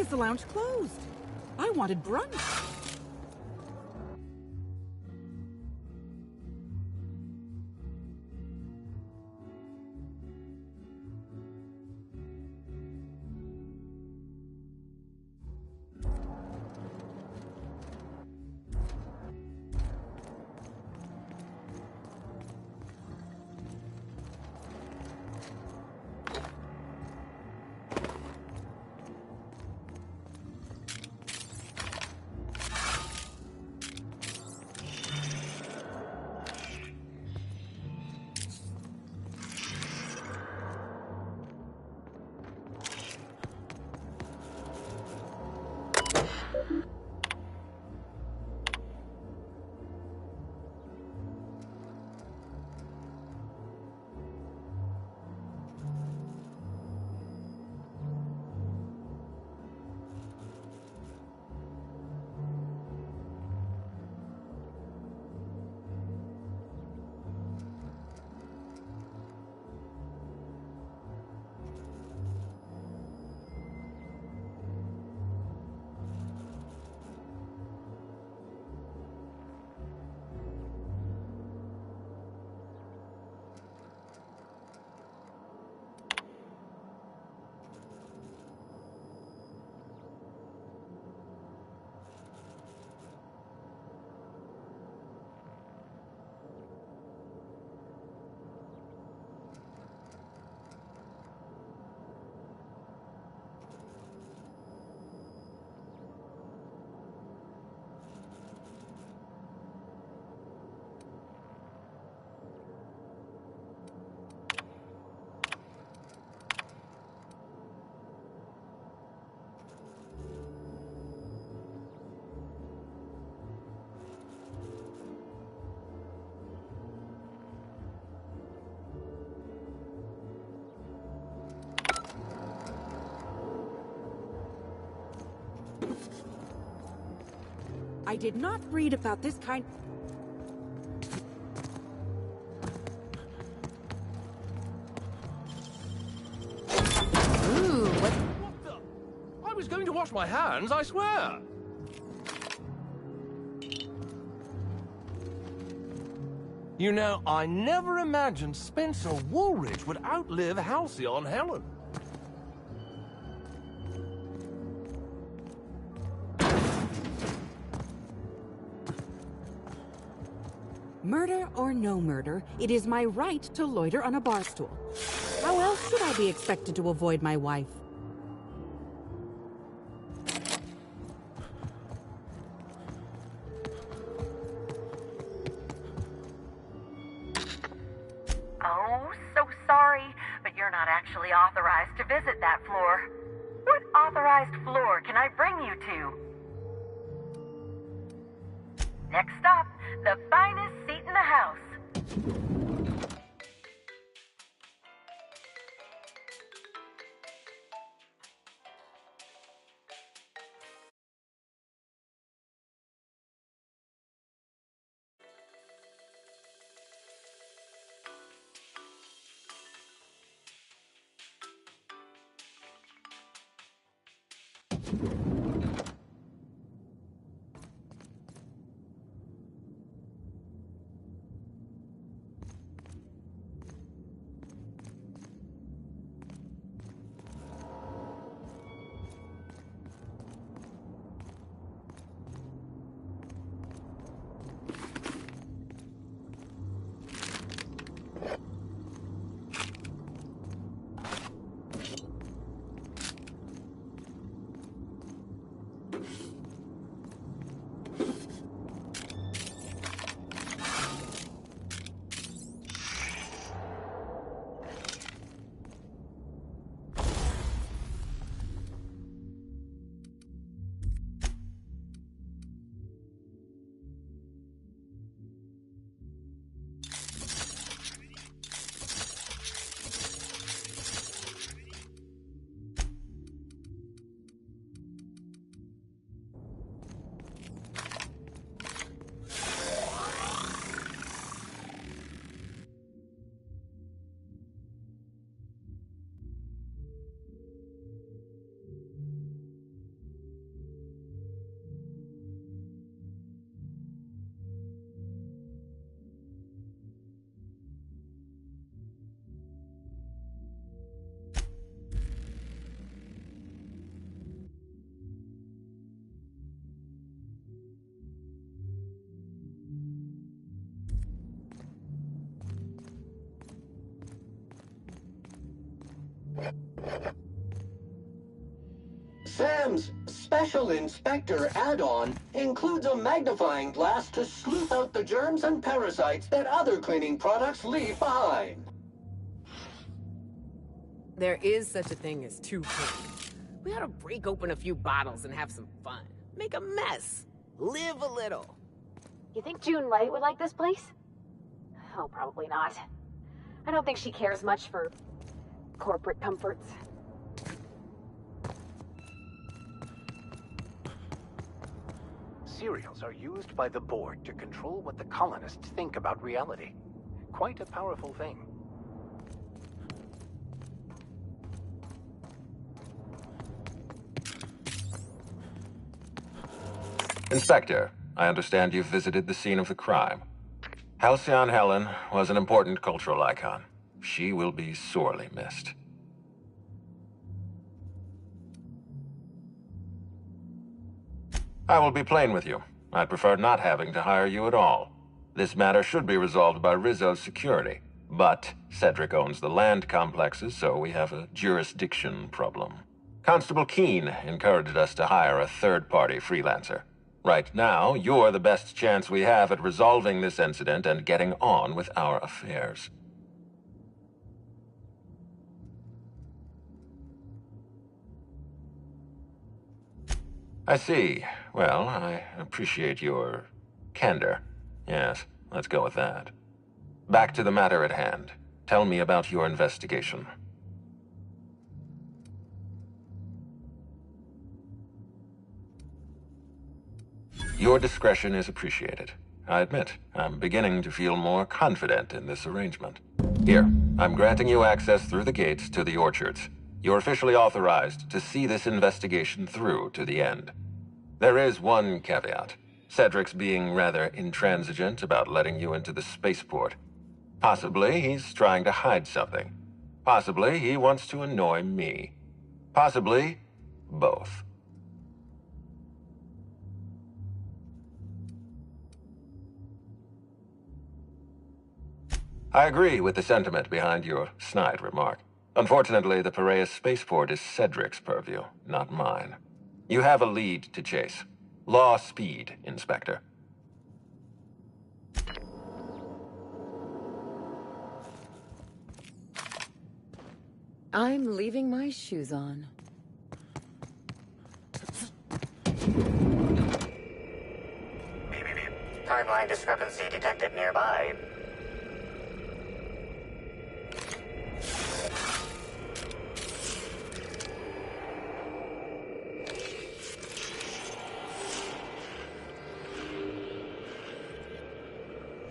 the lounge closed? I wanted brunch. I did not read about this kind... Ooh, what the... I was going to wash my hands, I swear! You know, I never imagined Spencer Woolridge would outlive Halcyon Helen. Murder or no murder, it is my right to loiter on a bar stool. How else should I be expected to avoid my wife? Oh, so sorry, but you're not actually authorized to visit that floor. What authorized floor can I bring you to? Next stop, the finest seat in the house. Sam's Special Inspector add-on includes a magnifying glass to sleuth out the germs and parasites that other cleaning products leave behind. There is such a thing as too clean. We ought to break open a few bottles and have some fun. Make a mess. Live a little. You think June Light would like this place? Oh, probably not. I don't think she cares much for corporate comforts. Cereals are used by the board to control what the colonists think about reality. Quite a powerful thing. Inspector, I understand you've visited the scene of the crime. Halcyon Helen was an important cultural icon. She will be sorely missed. I will be plain with you. I'd prefer not having to hire you at all. This matter should be resolved by Rizzo's security. But Cedric owns the land complexes, so we have a jurisdiction problem. Constable Keene encouraged us to hire a third-party freelancer. Right now, you're the best chance we have at resolving this incident and getting on with our affairs. I see. Well, I appreciate your candor. Yes, let's go with that. Back to the matter at hand. Tell me about your investigation. Your discretion is appreciated. I admit, I'm beginning to feel more confident in this arrangement. Here, I'm granting you access through the gates to the orchards. You're officially authorized to see this investigation through to the end. There is one caveat. Cedric's being rather intransigent about letting you into the spaceport. Possibly he's trying to hide something. Possibly he wants to annoy me. Possibly both. I agree with the sentiment behind your snide remark. Unfortunately, the Piraeus spaceport is Cedric's purview, not mine. You have a lead to chase. Law speed, Inspector. I'm leaving my shoes on. Timeline discrepancy detected nearby.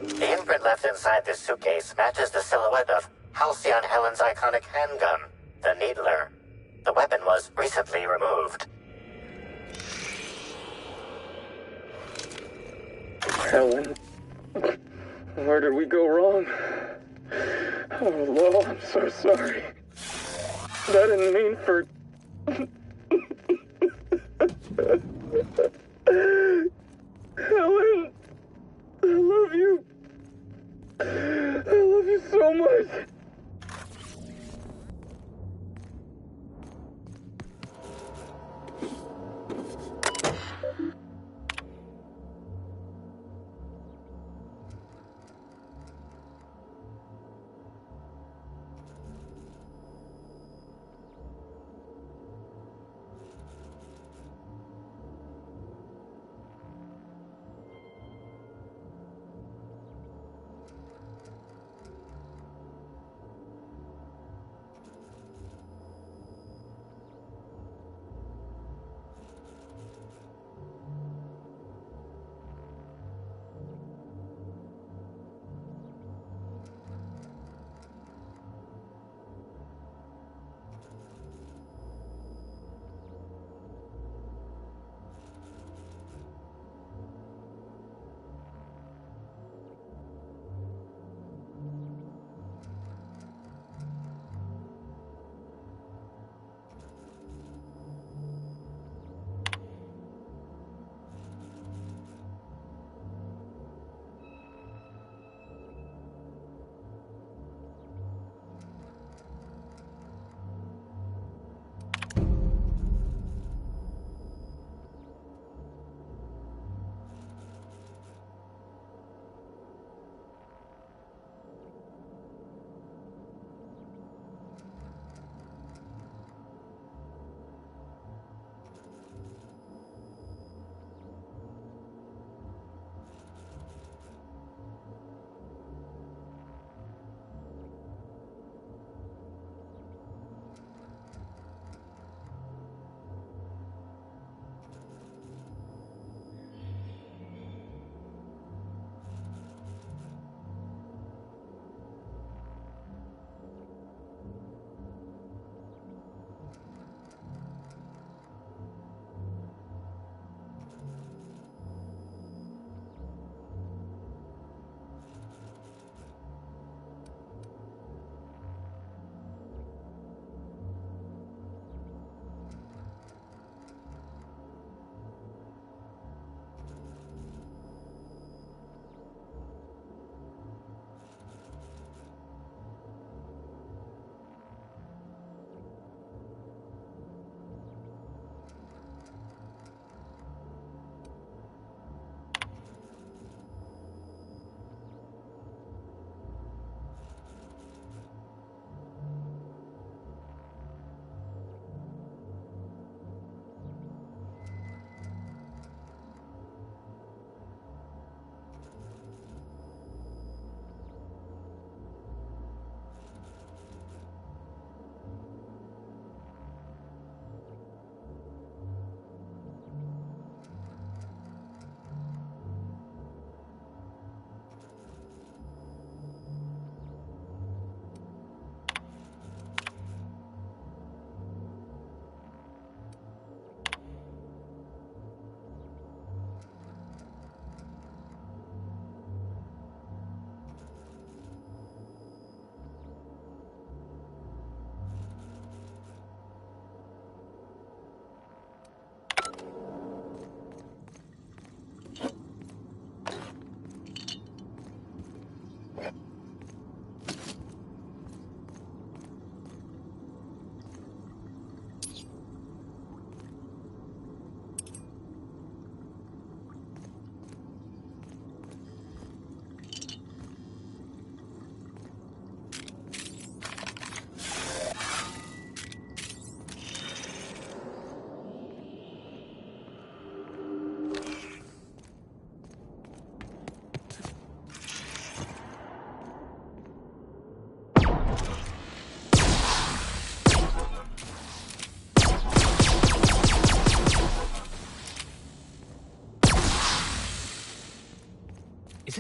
The imprint left inside this suitcase matches the silhouette of Halcyon Helen's iconic handgun, the Needler. The weapon was recently removed. Helen, where did we go wrong? Oh, Lo, I'm so sorry. I didn't mean for... Helen, I love you. I love you so much.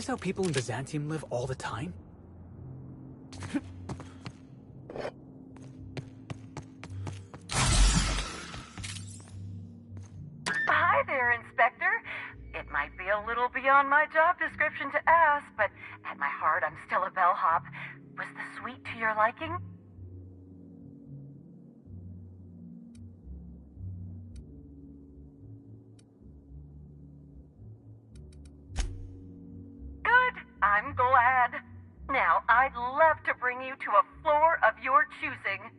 how people in Byzantium live all the time? Hi there, Inspector. It might be a little beyond my job description to ask, but at my heart, I'm still a bellhop. Was the suite to your liking? Good. I'm glad. Now, I'd love to bring you to a floor of your choosing.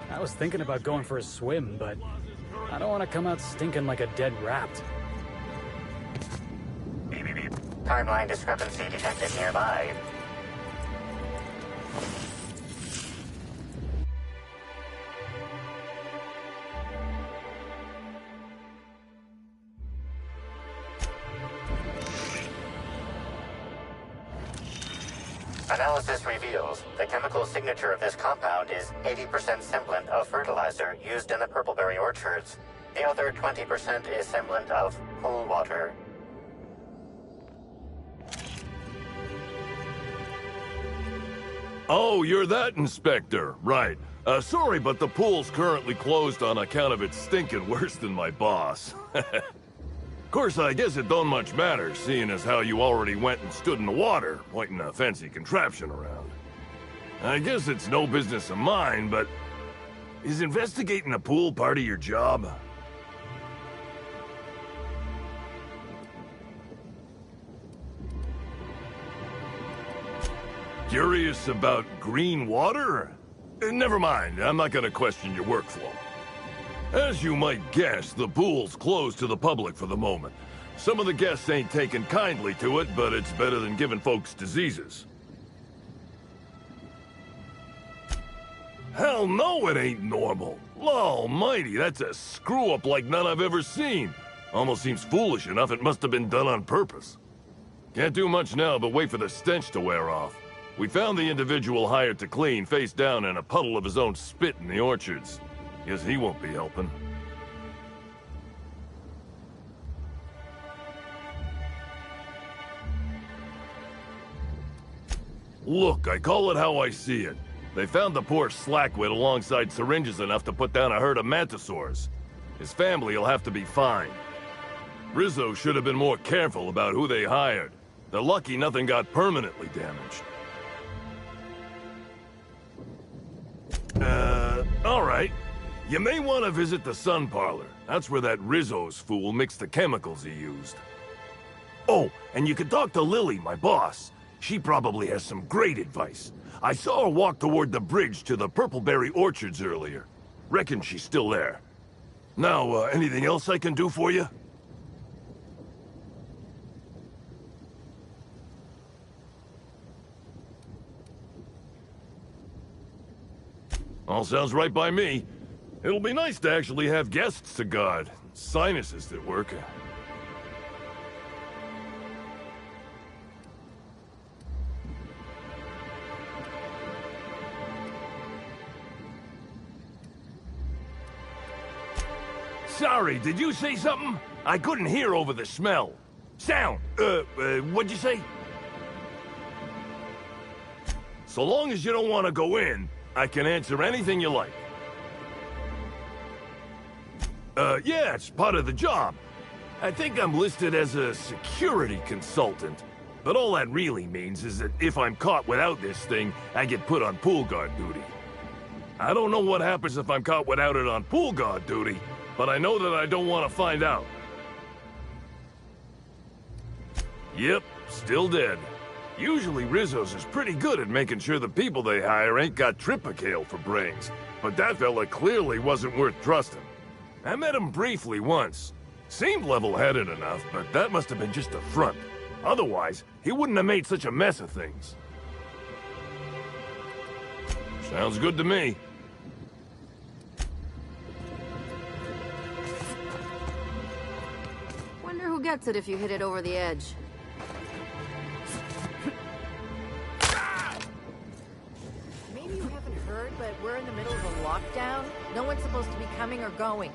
I was thinking about going for a swim, but I don't want to come out stinking like a dead rat. Timeline discrepancy detected nearby. Analysis reveals the chemical signature of this compound is 80% semblant of fertilizer used in the purpleberry orchards. The other 20% is semblant of pool water. Oh, you're that inspector. Right. Sorry, but the pool's currently closed on account of it stinking worse than my boss. Of course, I guess it don't much matter, seeing as how you already went and stood in the water, pointing a fancy contraption around. I guess it's no business of mine, but is investigating the pool part of your job? Curious about green water? Never mind, I'm not gonna question your workflow. As you might guess, the pool's closed to the public for the moment. Some of the guests ain't taking kindly to it, but it's better than giving folks diseases. Hell no, it ain't normal. Almighty, that's a screw-up like none I've ever seen. Almost seems foolish enough it must have been done on purpose. Can't do much now but wait for the stench to wear off. We found the individual hired to clean face down in a puddle of his own spit in the orchards. Guess he won't be helping. Look, I call it how I see it. They found the poor slackwit alongside syringes enough to put down a herd of mantisaurs. His family will have to be fined. Rizzo should have been more careful about who they hired. They're lucky nothing got permanently damaged. All right. You may want to visit the Sun Parlor. That's where that Rizzo's fool mixed the chemicals he used. Oh, and you can talk to Lily, my boss. She probably has some great advice. I saw her walk toward the bridge to the Purpleberry Orchards earlier. Reckon she's still there. Now, anything else I can do for you? All sounds right by me. It'll be nice to actually have guests to guard. Sinuses that work. Sorry, did you say something? I couldn't hear over the smell. Sound. What'd you say? So long as you don't want to go in, I can answer anything you like. Yeah, it's part of the job. I think I'm listed as a security consultant. But all that really means is that if I'm caught without this thing, I get put on pool guard duty. I don't know what happens if I'm caught without it on pool guard duty, but I know that I don't want to find out. Yep, still dead. Usually Rizzo's is pretty good at making sure the people they hire ain't got Tripicale for brains, but that fella clearly wasn't worth trusting. I met him briefly once. Seemed level-headed enough, but that must have been just a front. Otherwise, he wouldn't have made such a mess of things. Sounds good to me. Wonder who gets it if you hit it over the edge. Maybe you haven't heard, but we're in the middle of a lockdown. No one's supposed to be coming or going.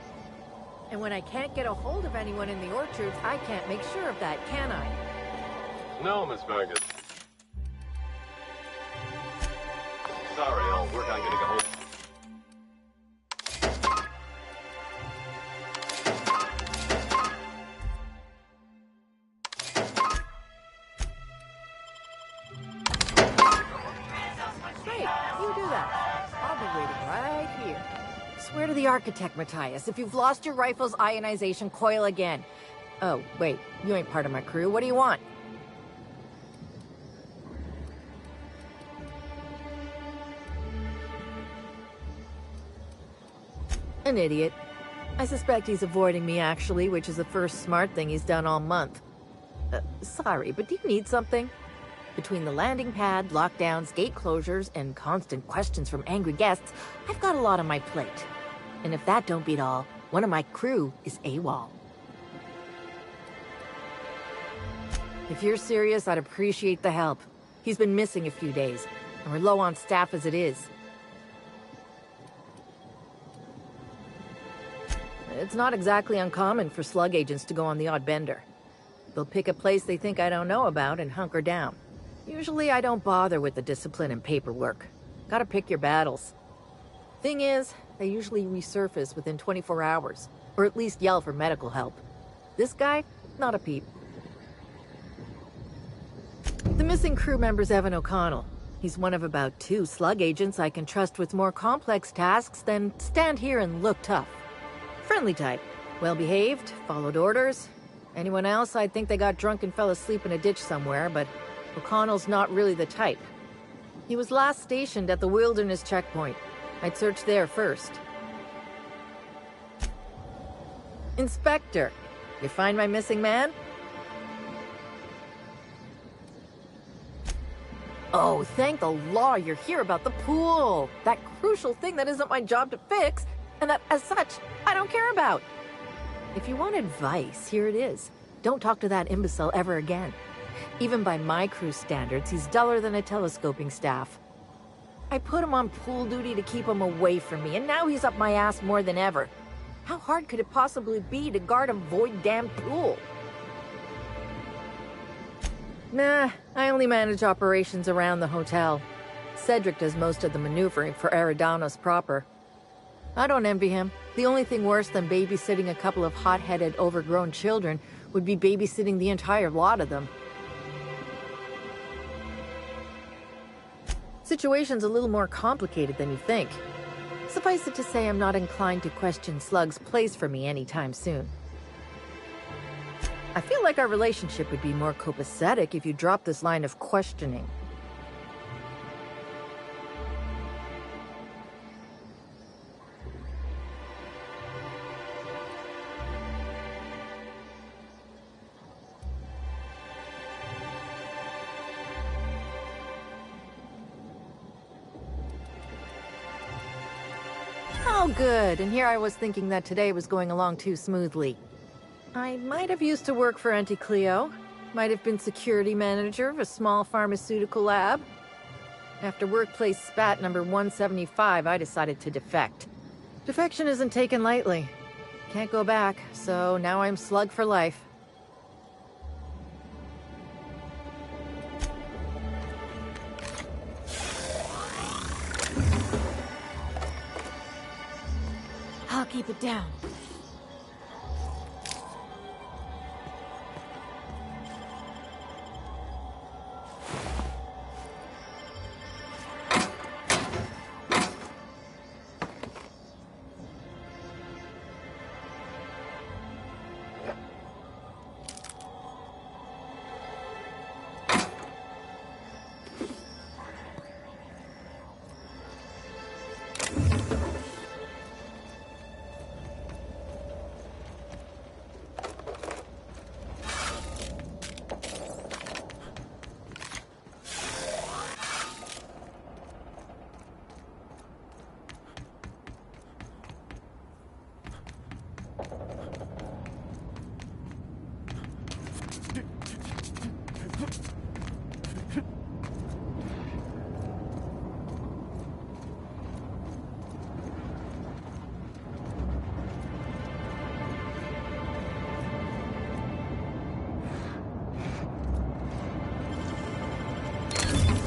And when I can't get a hold of anyone in the orchards, I can't make sure of that, can I? No, Miss Vargas. Sorry, I'll work on getting a hold. Great, you do that. I'll be waiting right here. Swear to the architect, Matthias, if you've lost your rifle's ionization coil again. Oh, wait, you ain't part of my crew. What do you want? An idiot. I suspect he's avoiding me, actually, which is the first smart thing he's done all month. Sorry, but do you need something? Between the landing pad, lockdowns, gate closures, and constant questions from angry guests, I've got a lot on my plate. And if that don't beat all, one of my crew is AWOL. If you're serious, I'd appreciate the help. He's been missing a few days, and we're low on staff as it is. It's not exactly uncommon for slug agents to go on the odd bender. They'll pick a place they think I don't know about and hunker down. Usually I don't bother with the discipline and paperwork. Gotta pick your battles. Thing is, they usually resurface within 24 hours, or at least yell for medical help. This guy, not a peep. The missing crew member's Evan O'Connell. He's one of about 2 slug agents I can trust with more complex tasks than stand here and look tough. Friendly type. Well-behaved, followed orders. Anyone else, I'd think they got drunk and fell asleep in a ditch somewhere, but O'Connell's not really the type. He was last stationed at the Wilderness Checkpoint. I'd search there first. Inspector, you find my missing man? Oh, thank the law you're here about the pool. That crucial thing that isn't my job to fix, and that, as such, I don't care about. If you want advice, here it is. Don't talk to that imbecile ever again. Even by my crew standards, he's duller than a telescoping staff. I put him on pool duty to keep him away from me, and now he's up my ass more than ever. How hard could it possibly be to guard a void-damned pool? Nah, I only manage operations around the hotel. Cedric does most of the maneuvering for Eridanos proper. I don't envy him. The only thing worse than babysitting a couple of hot-headed, overgrown children would be babysitting the entire lot of them. Situation's a little more complicated than you think. Suffice it to say, I'm not inclined to question Slug's place for me anytime soon. I feel like our relationship would be more copacetic if you dropped this line of questioning. Oh, good. And here I was thinking that today was going along too smoothly. I might have used to work for Auntie Cleo. Might have been security manager of a small pharmaceutical lab. After workplace spat number 175, I decided to defect. Defection isn't taken lightly. can't go back, so now I'm Slug for life. I'll keep it down.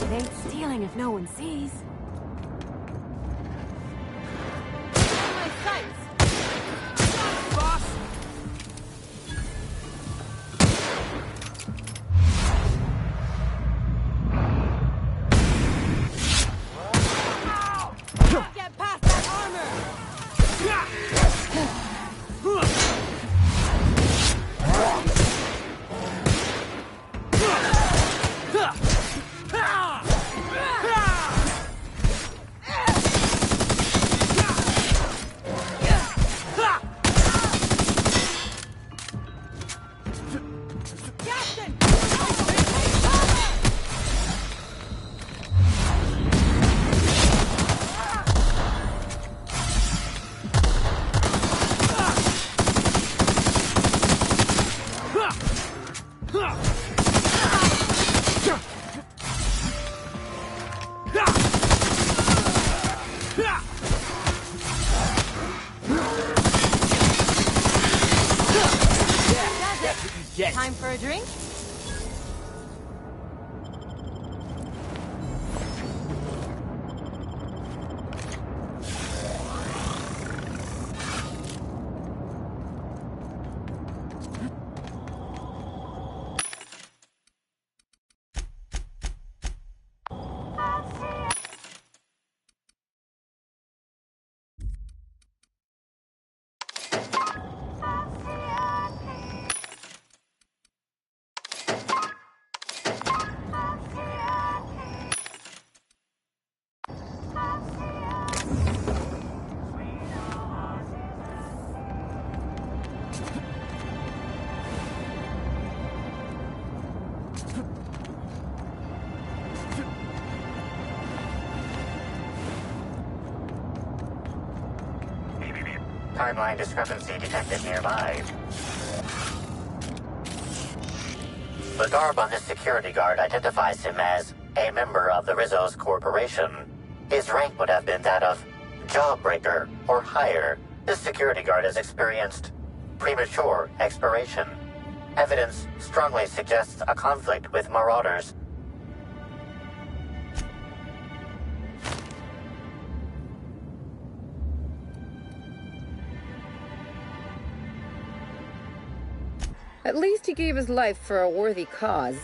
It ain't stealing if no one sees. My sights! Boss! Can't get past that Time for a drink? Timeline discrepancy detected nearby. The garb on this security guard identifies him as a member of the Rizzo's Corporation. His rank would have been that of Jawbreaker or higher. This security guard has experienced premature expiration. Evidence strongly suggests a conflict with Marauders. At least he gave his life for a worthy cause.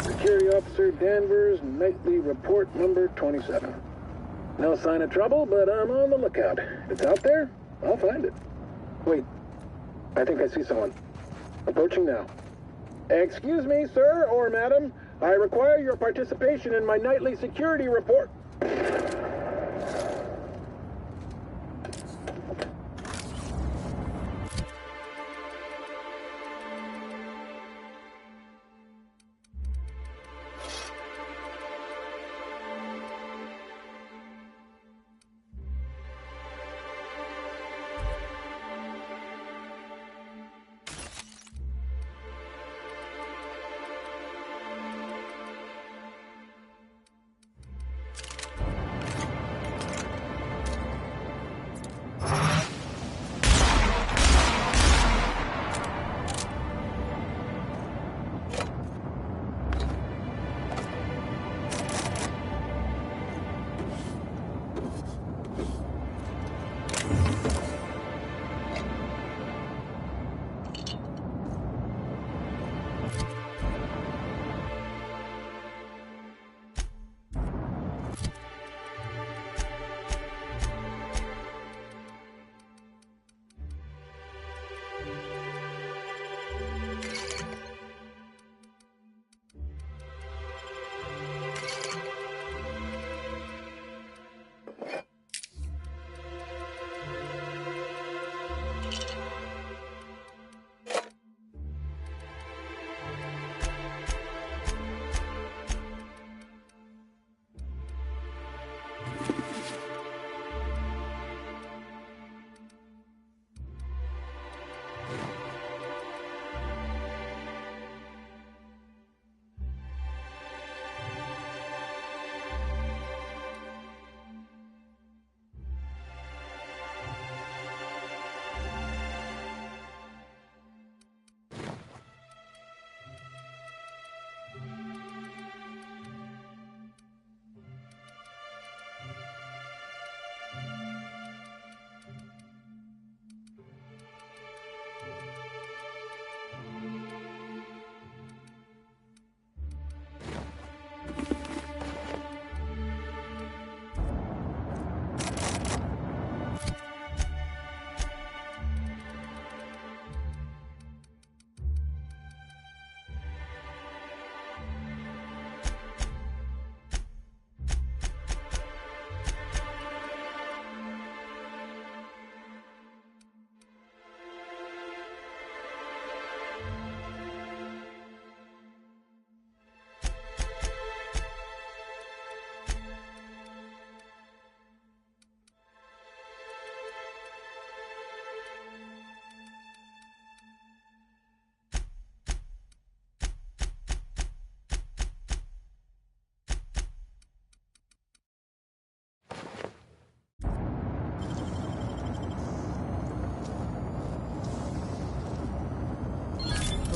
Security Officer Danvers, nightly report number 27. No sign of trouble, but I'm on the lookout. If it's out there, I'll find it. Wait, I think I see someone. Approaching now. Excuse me, sir or madam. I require your participation in my nightly security report.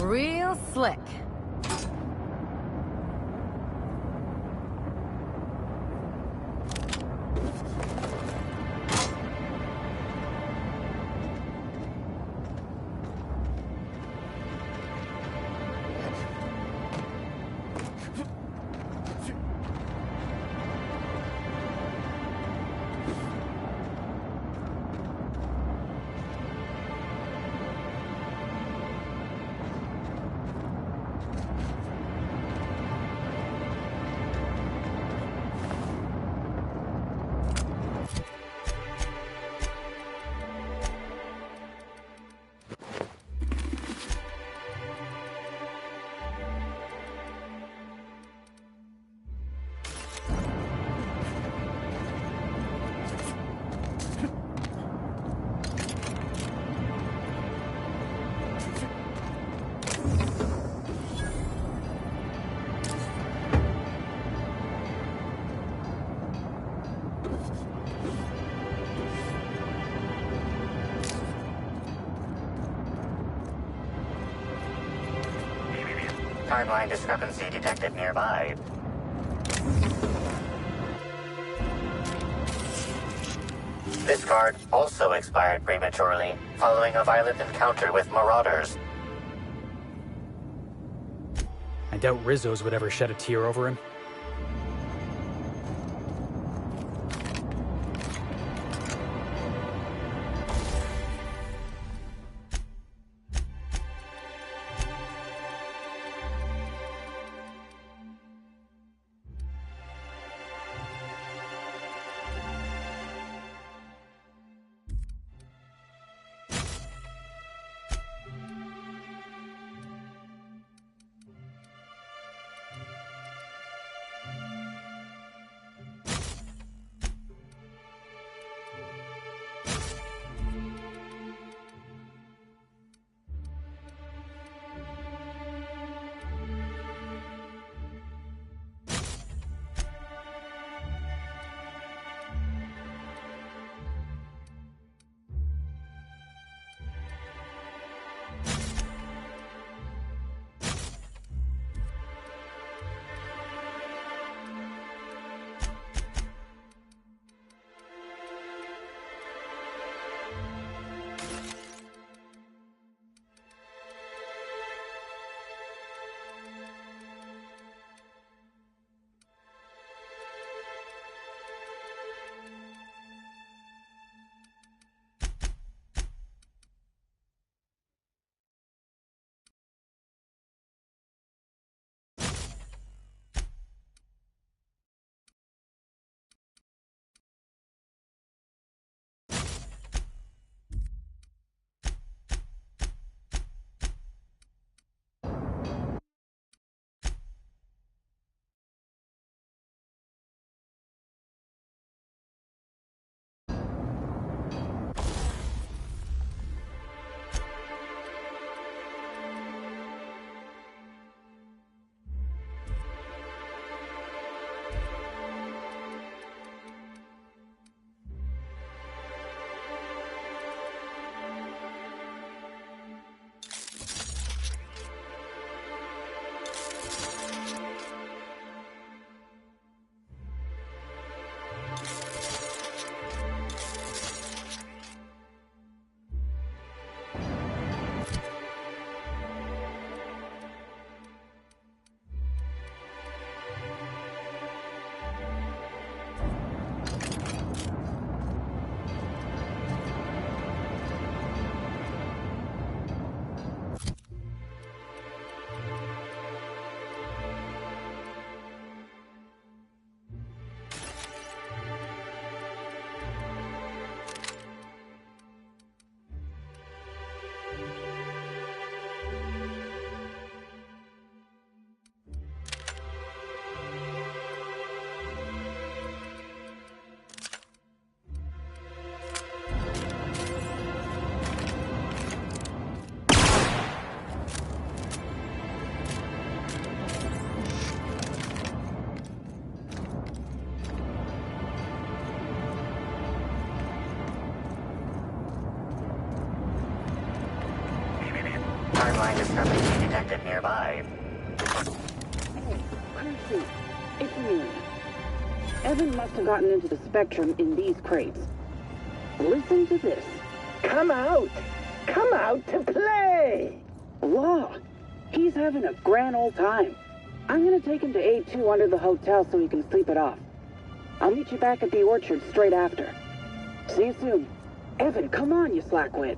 Real slick. Timeline discrepancy detected nearby. This card also expired prematurely, following a violent encounter with marauders. I doubt Rizzo's would ever shed a tear over him. Timeline discrepancy detected nearby. Hey, let me see. It's me. Evan must have gotten into the Spectrum in these crates. Listen to this. Come out! Come out to play! Law, he's having a grand old time. I'm gonna take him to A2 under the hotel so he can sleep it off. I'll meet you back at the orchard straight after. See you soon. Evan, come on, you slackwit.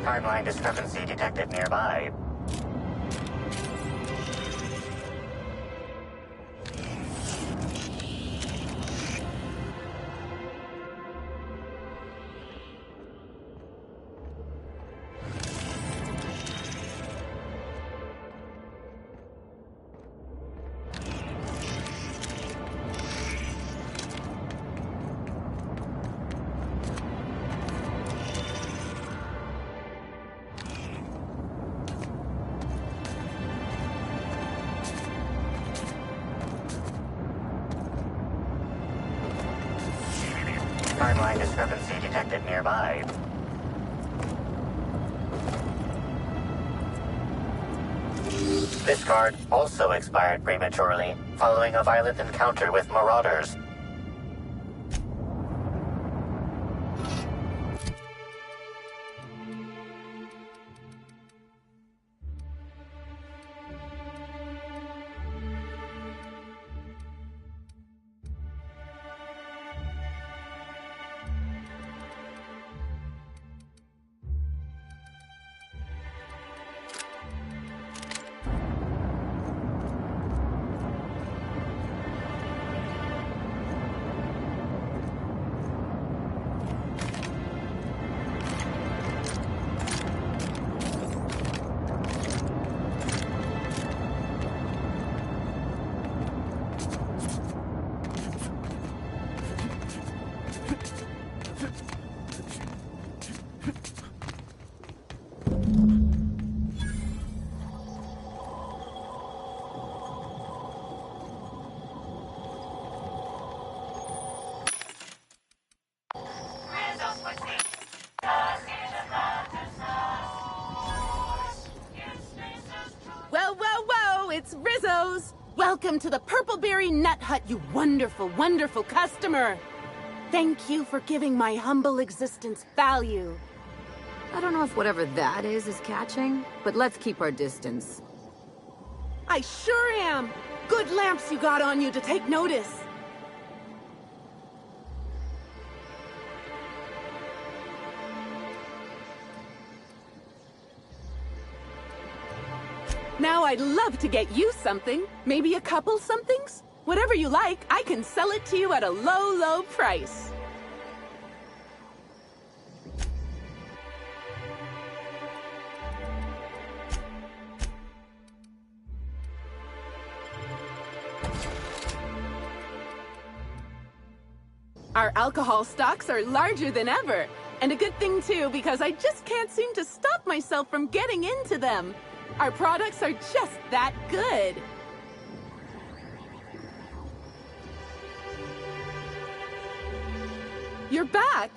Timeline discrepancy detected nearby. Timeline discrepancy detected nearby. This card also expired prematurely, following a violent encounter with marauders. It's Rizzo's! Welcome to the Purpleberry Nut Hut, you wonderful, wonderful customer! Thank you for giving my humble existence value. I don't know if whatever that is catching, but let's keep our distance. I sure am. Good lamps you got on you to take notice. Now I'd love to get you something. Maybe a couple somethings? Whatever you like, I can sell it to you at a low, low price. Our alcohol stocks are larger than ever. And a good thing too, because I just can't seem to stop myself from getting into them. Our products are just that good. You're back.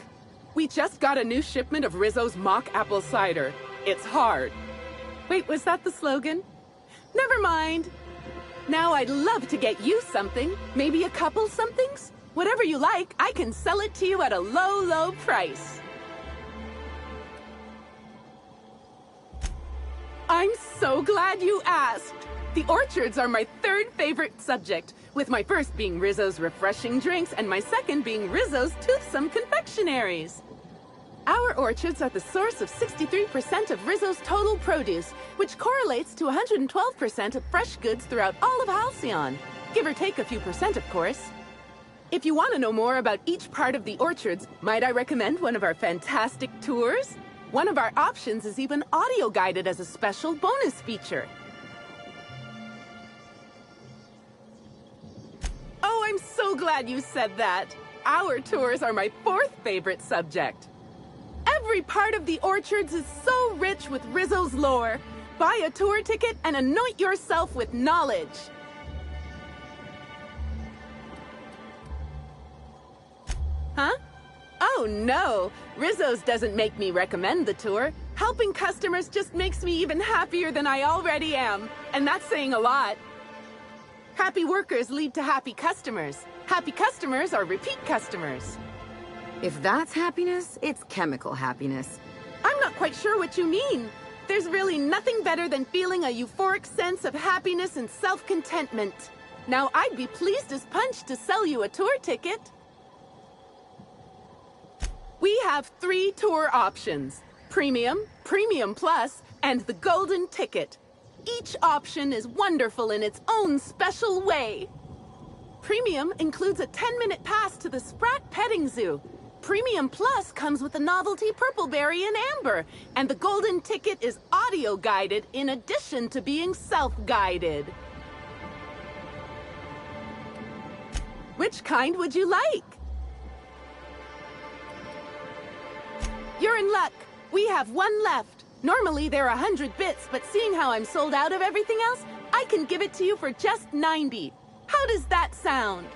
We just got a new shipment of Rizzo's mock apple cider. It's hard. Wait, was that the slogan? Never mind. Now I'd love to get you something. Maybe a couple somethings? Whatever you like, I can sell it to you at a low, low price. I'm so glad you asked. The orchards are my third favorite subject, with my first being Rizzo's refreshing drinks and my second being Rizzo's toothsome confectionaries. Our orchards are the source of 63% of Rizzo's total produce, which correlates to 112% of fresh goods throughout all of Halcyon. Give or take a few percent, of course. If you want to know more about each part of the orchards, might I recommend one of our fantastic tours? One of our options is even audio-guided as a special bonus feature. Oh, I'm so glad you said that. Our tours are my fourth favorite subject. Every part of the orchards is so rich with Rizzo's lore. Buy a tour ticket and anoint yourself with knowledge. Huh? Oh no, Rizzo's doesn't make me recommend the tour. Helping customers just makes me even happier than I already am. And that's saying a lot. Happy workers lead to happy customers. Happy customers are repeat customers. If that's happiness, it's chemical happiness. I'm not quite sure what you mean. There's really nothing better than feeling a euphoric sense of happiness and self-contentment. Now, I'd be pleased as punch to sell you a tour ticket. We have 3 tour options: Premium, Premium Plus, and the Golden Ticket. Each option is wonderful in its own special way. Premium includes a 10-minute pass to the Sprat Petting Zoo. Premium Plus comes with a novelty Purpleberry and Amber, and the Golden Ticket is audio-guided in addition to being self-guided. Which kind would you like? You're in luck. We have one left. Normally they're 100 bits, but seeing how I'm sold out of everything else, I can give it to you for just 90. How does that sound?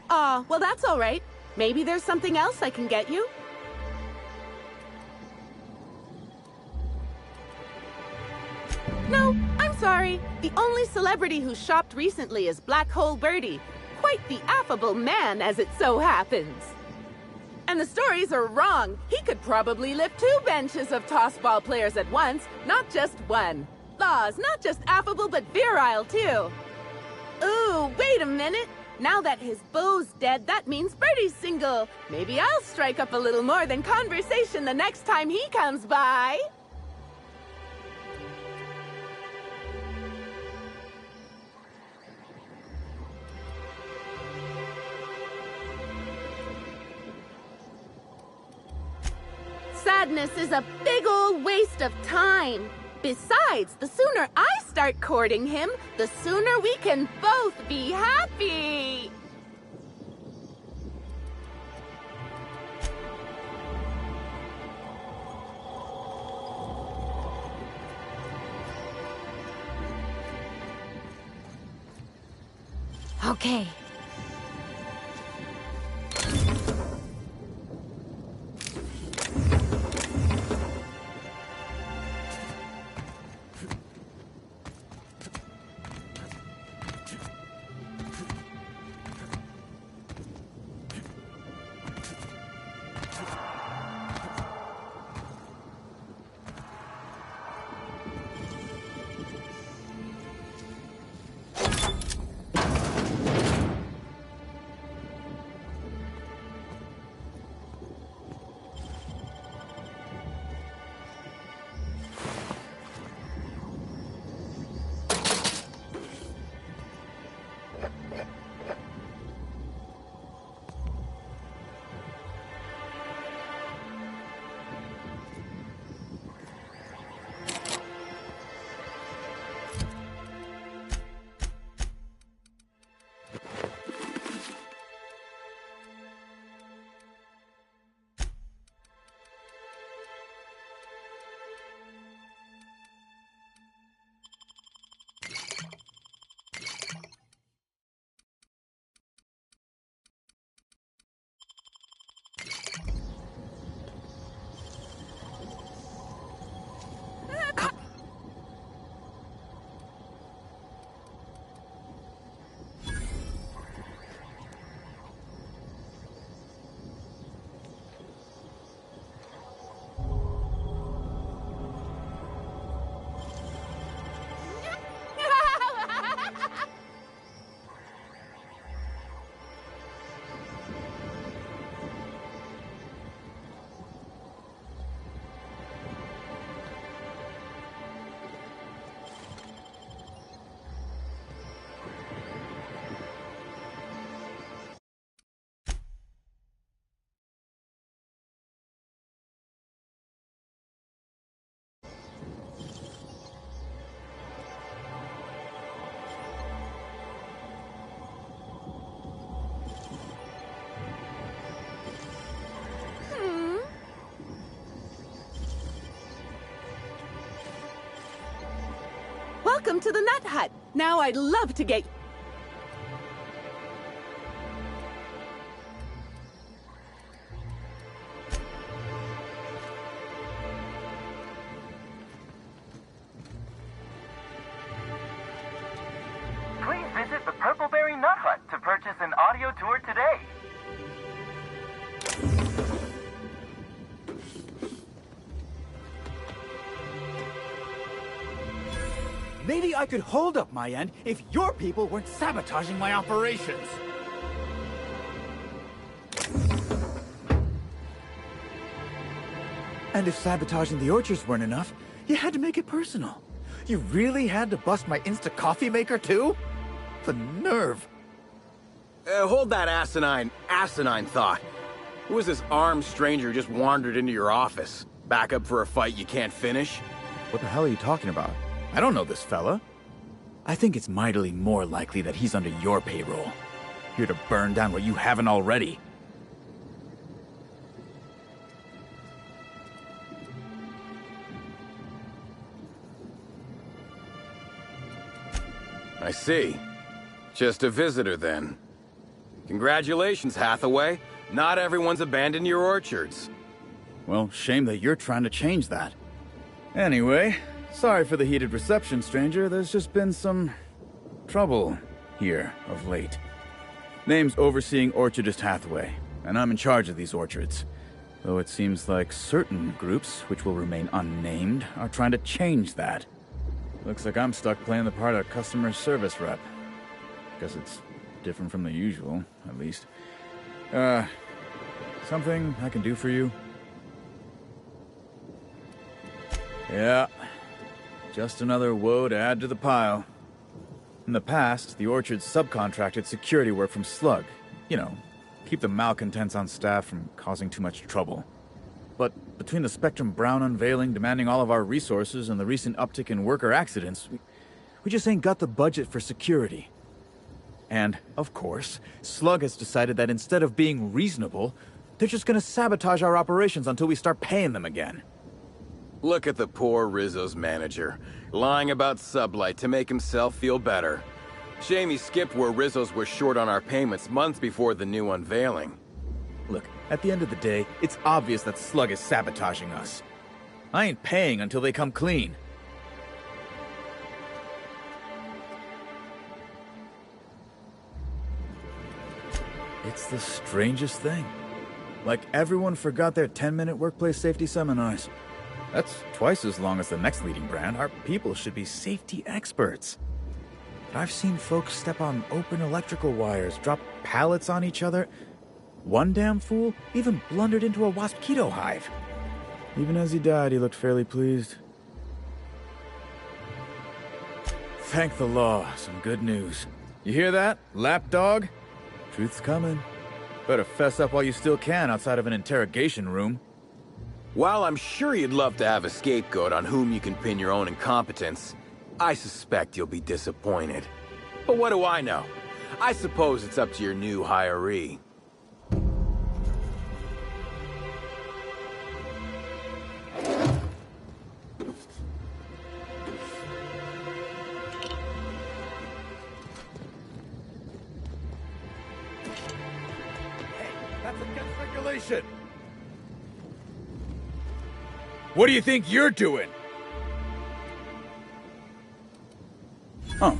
Aw, well that's all right. Maybe there's something else I can get you. No, I'm sorry. The only celebrity who shopped recently is Black Hole Birdie. Quite the affable man, as it so happens. And the stories are wrong. He could probably lift 2 benches of tossball players at once, not just one. Laws, not just affable, but virile, too. Ooh, wait a minute. Now that his beau's dead, that means Birdie's single. Maybe I'll strike up a little more than conversation the next time he comes by. Sadness is a big old waste of time. Besides, the sooner I start courting him, the sooner we can both be happy. Okay. Welcome to the Nut Hut. Now I'd love to get... Please visit the Purpleberry Nut Hut to purchase an audio tour today. Maybe I could hold up my end if your people weren't sabotaging my operations. And if sabotaging the orchards weren't enough, you had to make it personal. You really had to bust my Insta coffee maker too? The nerve. Hold that asinine thought. Who was this armed stranger who just wandered into your office? Back up for a fight you can't finish? What the hell are you talking about? I don't know this fella. I think it's mightily more likely that he's under your payroll. Here to burn down what you haven't already. I see. Just a visitor, then. Congratulations, Hathaway. Not everyone's abandoned your orchards. Well, shame that you're trying to change that. Anyway, sorry for the heated reception, stranger. There's just been some trouble here of late. Name's Overseeing Orchardist Hathaway, and I'm in charge of these orchards. Though it seems like certain groups, which will remain unnamed, are trying to change that. Looks like I'm stuck playing the part of customer service rep. Guess it's different from the usual, at least. Something I can do for you? Yeah, just another woe to add to the pile. In the past, the orchard subcontracted security work from Slug. You know, keep the malcontents on staff from causing too much trouble. But between the Spectrum Brown unveiling demanding all of our resources and the recent uptick in worker accidents, we just ain't got the budget for security. And, of course, Slug has decided that instead of being reasonable, they're just gonna sabotage our operations until we start paying them again. Look at the poor Rizzo's manager, lying about Sublight to make himself feel better. Shame he skipped where Rizzo's were short on our payments months before the new unveiling. Look, at the end of the day, it's obvious that Slug is sabotaging us. I ain't paying until they come clean. It's the strangest thing. Like everyone forgot their 10-minute workplace safety seminars. That's twice as long as the next leading brand. Our people should be safety experts. But I've seen folks step on open electrical wires, drop pallets on each other. One damn fool even blundered into a mosquito hive. Even as he died, he looked fairly pleased. Thank the law, some good news. You hear that, lapdog? Truth's coming. Better fess up while you still can outside of an interrogation room. While I'm sure you'd love to have a scapegoat on whom you can pin your own incompetence, I suspect you'll be disappointed. But what do I know? I suppose it's up to your new hiree. That's against regulation! What do you think you're doing? Oh.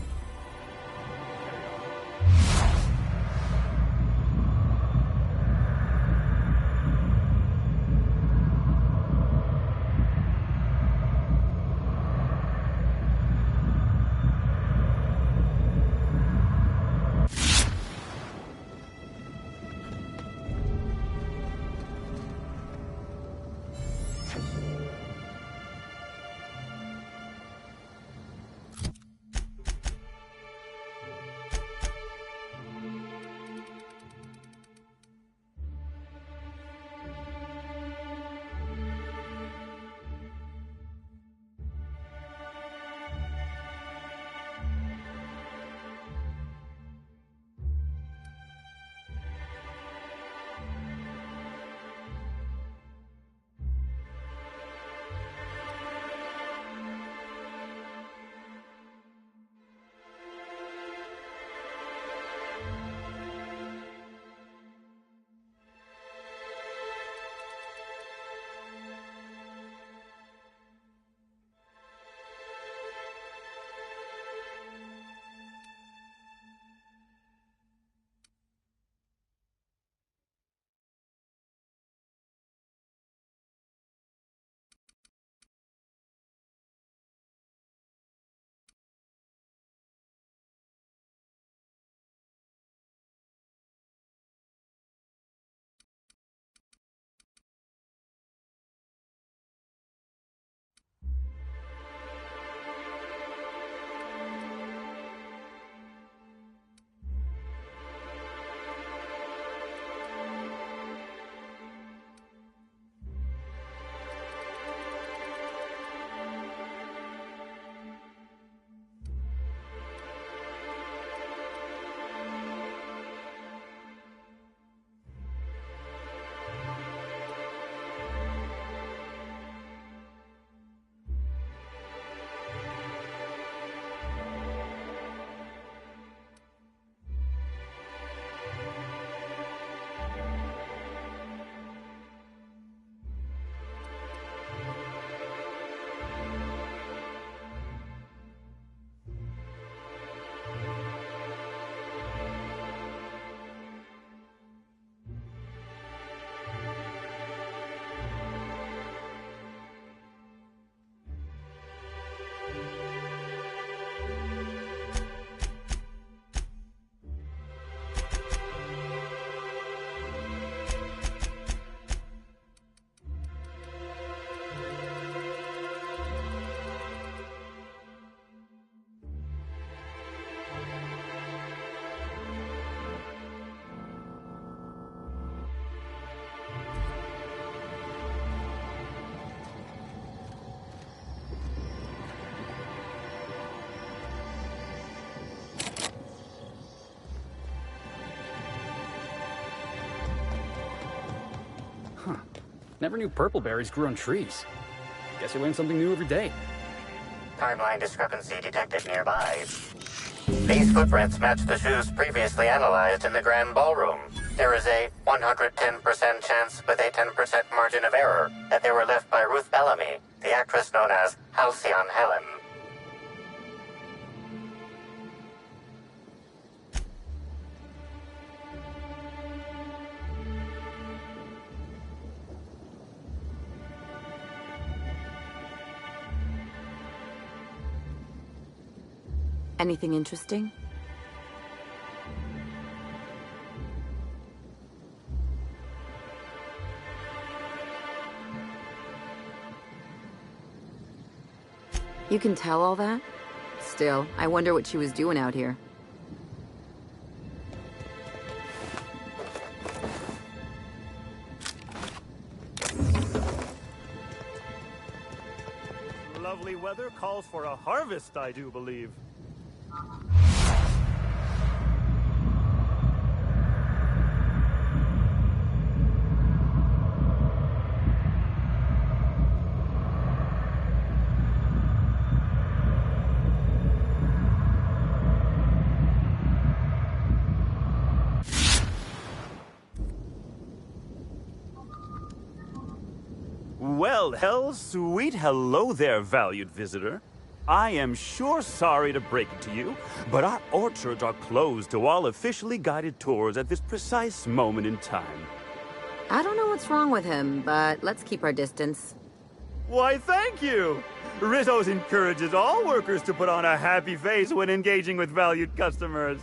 Huh. Never knew purple berries grew on trees. Guess you learn something new every day. Timeline discrepancy detected nearby. These footprints match the shoes previously analyzed in the Grand Ballroom. There is a 110% chance with a 10% margin of error that they were left by Ruth Bellamy, the actress known as Halcyon Helen. Anything interesting? You can tell all that? Still, I wonder what she was doing out here. Lovely weather calls for a harvest, I do believe. Well, sweet hello there, valued visitor. I am sure sorry to break it to you, but our orchards are closed to all officially guided tours at this precise moment in time. I don't know what's wrong with him, but let's keep our distance. Why, thank you! Rizzo's encourages all workers to put on a happy face when engaging with valued customers.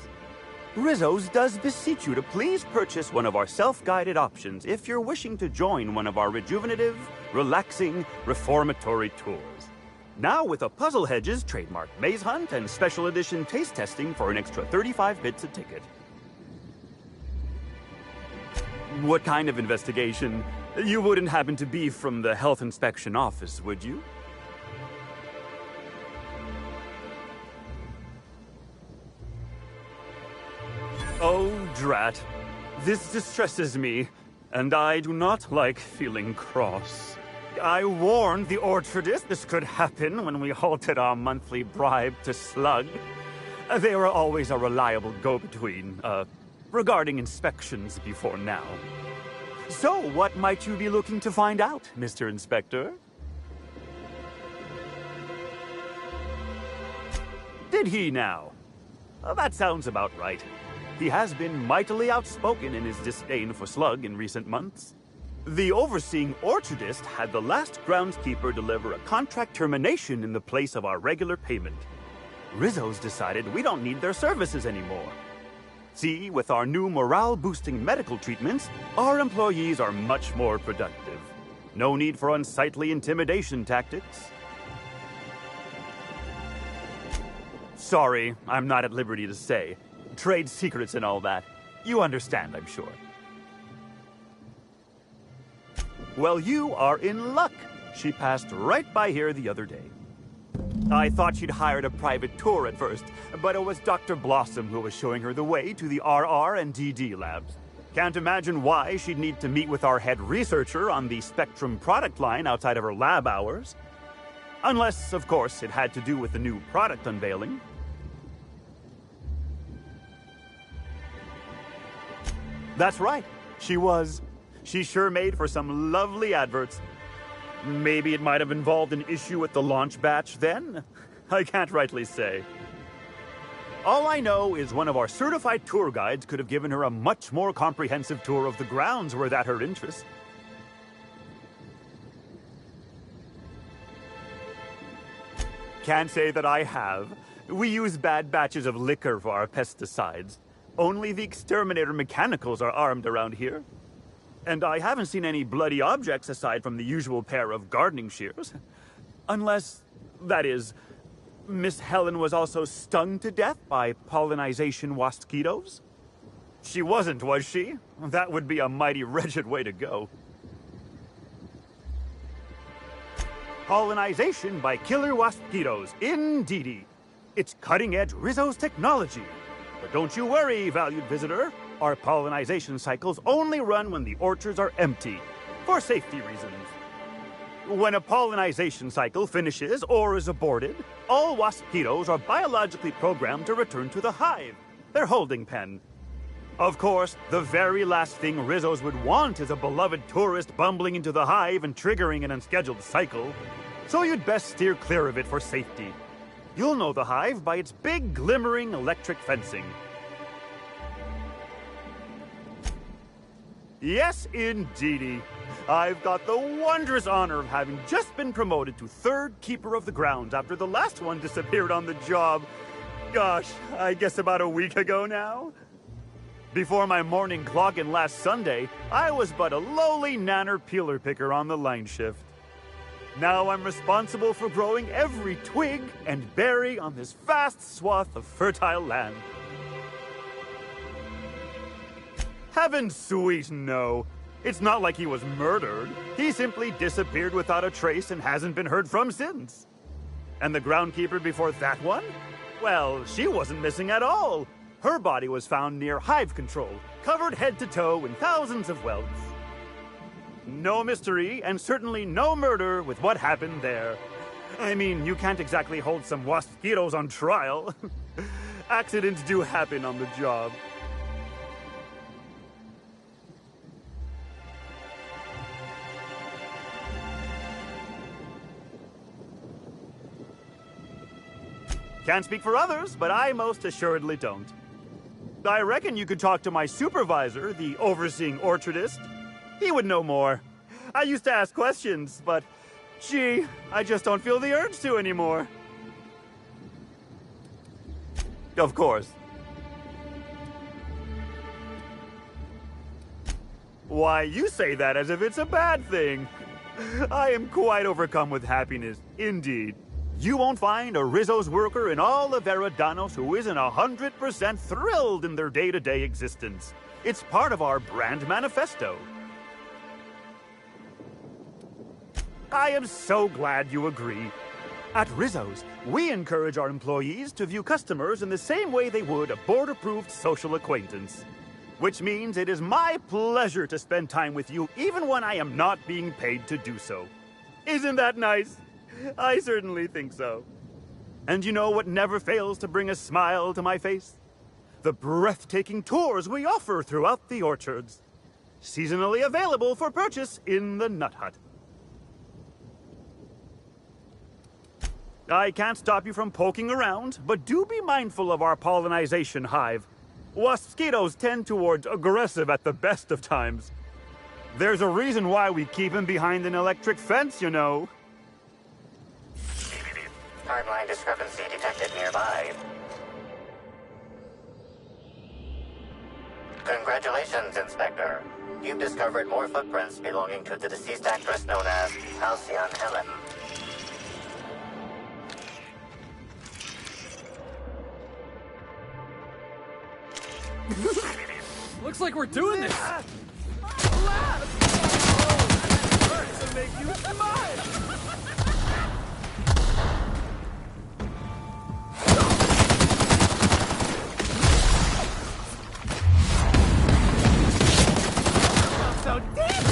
Rizzo's does beseech you to please purchase one of our self-guided options if you're wishing to join one of our rejuvenative, relaxing, reformatory tours. Now with a Puzzle Hedges trademark maze hunt and special edition taste testing for an extra 35 bits a ticket. What kind of investigation? You wouldn't happen to be from the health inspection office, would you? Oh, drat. This distresses me, and I do not like feeling cross. I warned the orchardist this could happen when we halted our monthly bribe to Slug. They were always a reliable go-between, regarding inspections before now. So, what might you be looking to find out, Mr. Inspector? Did he now? That sounds about right. He has been mightily outspoken in his disdain for Slug in recent months. The overseeing orchardist had the last groundskeeper deliver a contract termination in the place of our regular payment. Rizzo's decided we don't need their services anymore. See, with our new morale-boosting medical treatments, our employees are much more productive. No need for unsightly intimidation tactics. Sorry, I'm not at liberty to say. Trade secrets and all that. You understand, I'm sure. Well, you are in luck. She passed right by here the other day. I thought she'd hired a private tour at first, but it was Dr. Blossom who was showing her the way to the RR and DD labs. Can't imagine why she'd need to meet with our head researcher on the Spectrum product line outside of her lab hours. Unless, of course, it had to do with the new product unveiling. That's right. She was. She sure made for some lovely adverts. Maybe it might have involved an issue with the launch batch then? I can't rightly say. All I know is one of our certified tour guides could have given her a much more comprehensive tour of the grounds were that her interest. Can't say that I have. We use bad batches of liquor for our pesticides. Only the exterminator mechanicals are armed around here. And I haven't seen any bloody objects aside from the usual pair of gardening shears. Unless, that is, Miss Helen was also stung to death by pollinization wasquitos? She wasn't, was she? That would be a mighty wretched way to go. Pollinization by killer wasquitos, indeedy. It's cutting-edge Rizzo's technology. But don't you worry, valued visitor. Our pollinization cycles only run when the orchards are empty. for safety reasons. When a pollinization cycle finishes or is aborted, all waspitos are biologically programmed to return to the hive, their holding pen. Of course, the very last thing Rizzos would want is a beloved tourist bumbling into the hive and triggering an unscheduled cycle, so you'd best steer clear of it for safety. You'll know the hive by its big, glimmering electric fencing. Yes, indeedy. I've got the wondrous honor of having just been promoted to 3rd Keeper of the Grounds after the last one disappeared on the job. Gosh, I guess about a week ago now? Before my morning clock-in last Sunday, I was but a lowly nanner peeler picker on the line shift. Now I'm responsible for growing every twig and berry on this vast swath of fertile land. Heaven sweet, no. It's not like he was murdered. He simply disappeared without a trace and hasn't been heard from since. And the groundkeeper before that one? Well, she wasn't missing at all. Her body was found near hive control, covered head to toe in thousands of welts. No mystery, and certainly no murder with what happened there. I mean, you can't exactly hold some waspitos on trial. Accidents do happen on the job. Can't speak for others, but I most assuredly don't. I reckon you could talk to my supervisor, the overseeing orchardist. He would know more. I used to ask questions, but gee, I just don't feel the urge to anymore. Of course. Why, you say that as if it's a bad thing. I am quite overcome with happiness, indeed. You won't find a Rizzo's worker in all of Eridanos who isn't 100% thrilled in their day-to-day existence. It's part of our brand manifesto. I am so glad you agree. At Rizzo's, we encourage our employees to view customers in the same way they would a board-approved social acquaintance. Which means it is my pleasure to spend time with you even when I am not being paid to do so. Isn't that nice? I certainly think so. And you know what never fails to bring a smile to my face? The breathtaking tours we offer throughout the orchards. Seasonally available for purchase in the Nut Hut. I can't stop you from poking around, but do be mindful of our pollinization hive. Waspitos tend towards aggressive at the best of times. There's a reason why we keep him behind an electric fence, you know. Timeline discrepancy detected nearby. Congratulations, Inspector. You've discovered more footprints belonging to the deceased actress known as Halcyon Helen. Looks like we're doing this! To make you smile! So deep!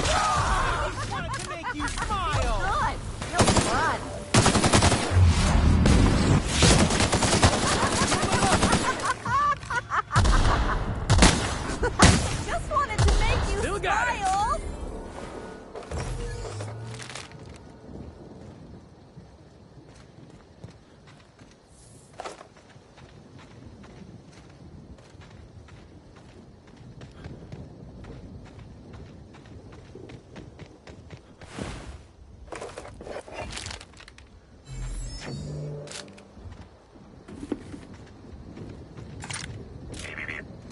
I just wanted to make you smile! Run! No, run! Just wanted to make you Still got it. smile!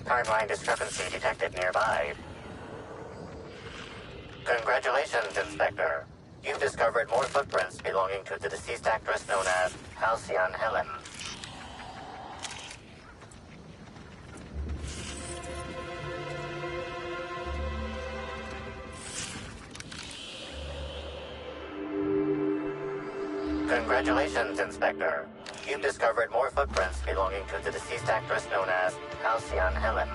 Timeline discrepancy detected nearby. Congratulations, Inspector. You've discovered more footprints belonging to the deceased actress known as Halcyon Helen. Congratulations. Congratulations, Inspector. You've discovered more footprints belonging to the deceased actress known as Halcyon Helen.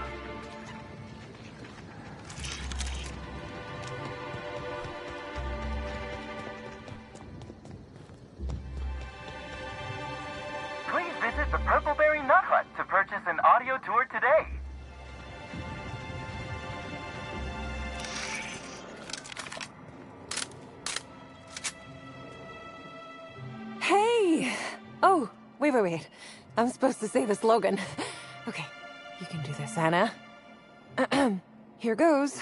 Please visit the Purpleberry Nut Hut to purchase an audio tour today. Hey! Oh, wait. I'm supposed to say the slogan. Okay, you can do this, Anna. Here goes.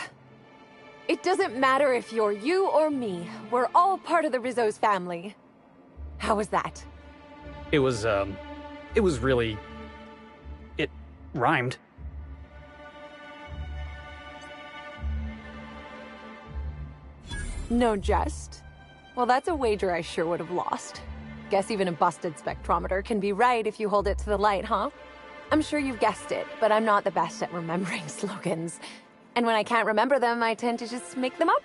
It doesn't matter if you're you or me. We're all part of the Rizzo's family. How was that? It was really... It rhymed. No jest? Well, that's a wager I sure would have lost. Guess even a busted spectrometer can be right if you hold it to the light, huh? I'm sure you've guessed it, but I'm not the best at remembering slogans. And when I can't remember them, I tend to just make them up.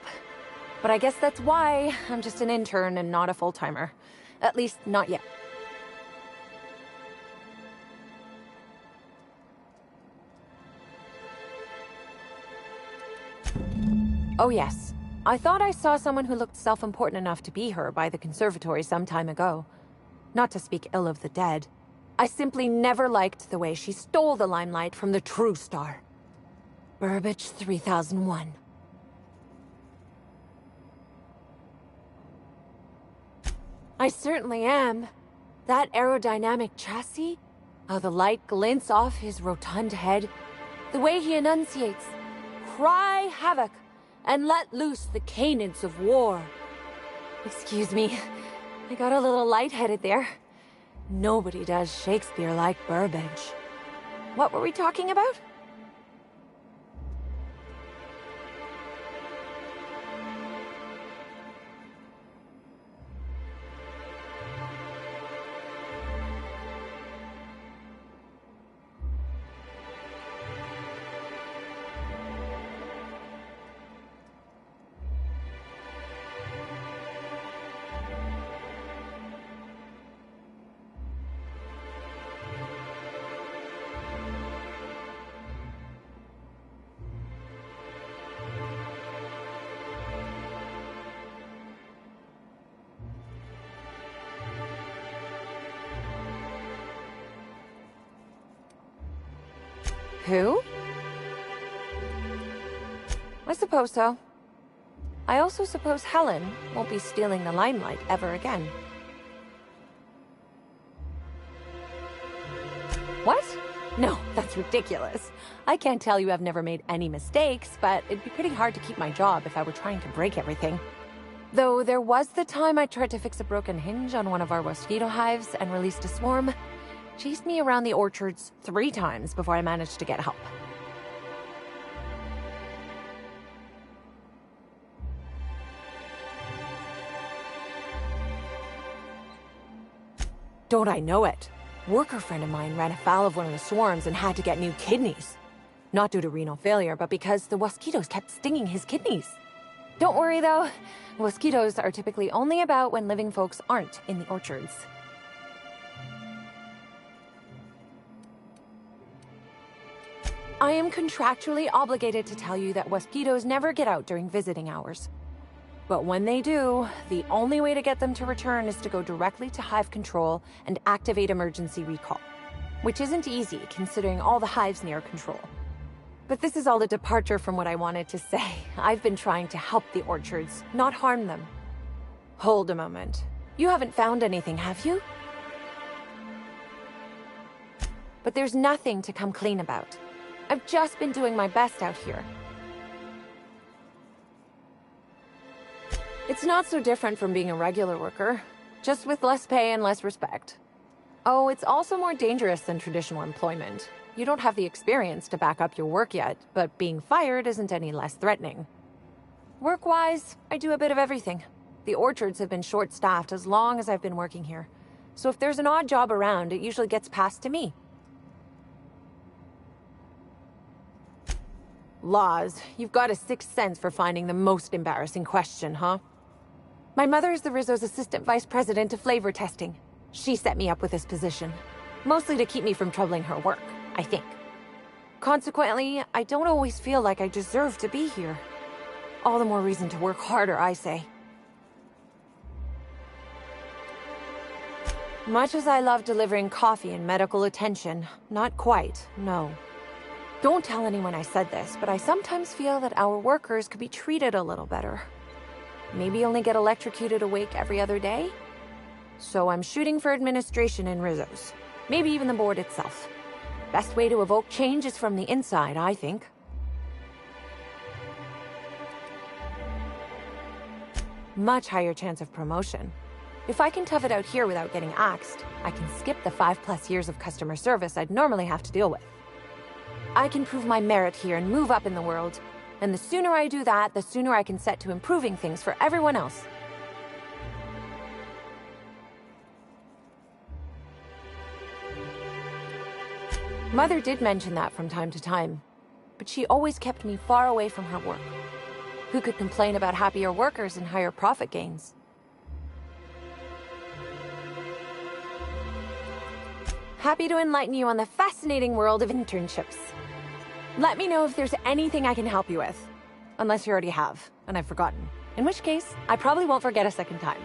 But I guess that's why I'm just an intern and not a full-timer. At least, not yet. Oh yes. I thought I saw someone who looked self-important enough to be her by the conservatory some time ago. Not to speak ill of the dead. I simply never liked the way she stole the limelight from the true star. Burbage 3001. I certainly am. That aerodynamic chassis, how the light glints off his rotund head, the way he enunciates, "Cry havoc, and let loose the canids of war." Excuse me, I got a little lightheaded there. Nobody does Shakespeare like Burbage. What were we talking about? Who? I suppose so. I also suppose Helen won't be stealing the limelight ever again. What? No, that's ridiculous. I can't tell you I've never made any mistakes, but it'd be pretty hard to keep my job if I were trying to break everything. Though there was the time I tried to fix a broken hinge on one of our mosquito hives and released a swarm. Chased me around the orchards 3 times before I managed to get help. Don't I know it? Worker friend of mine ran afoul of one of the swarms and had to get new kidneys. Not due to renal failure, but because the mosquitoes kept stinging his kidneys. Don't worry though, mosquitoes are typically only about when living folks aren't in the orchards. I am contractually obligated to tell you that mosquitoes never get out during visiting hours. But when they do, the only way to get them to return is to go directly to hive control and activate emergency recall. Which isn't easy, considering all the hives near control. But this is all a departure from what I wanted to say. I've been trying to help the orchards, not harm them. Hold a moment. You haven't found anything, have you? But there's nothing to come clean about. I've just been doing my best out here. It's not so different from being a regular worker, just with less pay and less respect. Oh, it's also more dangerous than traditional employment. You don't have the experience to back up your work yet, but being fired isn't any less threatening. Work-wise, I do a bit of everything. The orchards have been short-staffed as long as I've been working here. So if there's an odd job around, it usually gets passed to me. Laws, you've got a 6th sense for finding the most embarrassing question, huh? My mother is the Rizzo's assistant vice president of flavor testing. She set me up with this position. Mostly to keep me from troubling her work, I think. Consequently, I don't always feel like I deserve to be here. All the more reason to work harder, I say. Much as I love delivering coffee and medical attention, not quite, no. Don't tell anyone I said this, but I sometimes feel that our workers could be treated a little better. Maybe only get electrocuted awake every other day? So I'm shooting for administration in Rizzo's. Maybe even the board itself. Best way to evoke change is from the inside, I think. Much higher chance of promotion. If I can tough it out here without getting axed, I can skip the 5+ years of customer service I'd normally have to deal with. I can prove my merit here and move up in the world. And the sooner I do that, the sooner I can set to improving things for everyone else. Mother did mention that from time to time, but she always kept me far away from her work. Who could complain about happier workers and higher profit gains? Happy to enlighten you on the fascinating world of internships. Let me know if there's anything I can help you with. Unless you already have, and I've forgotten. In which case, I probably won't forget a second time.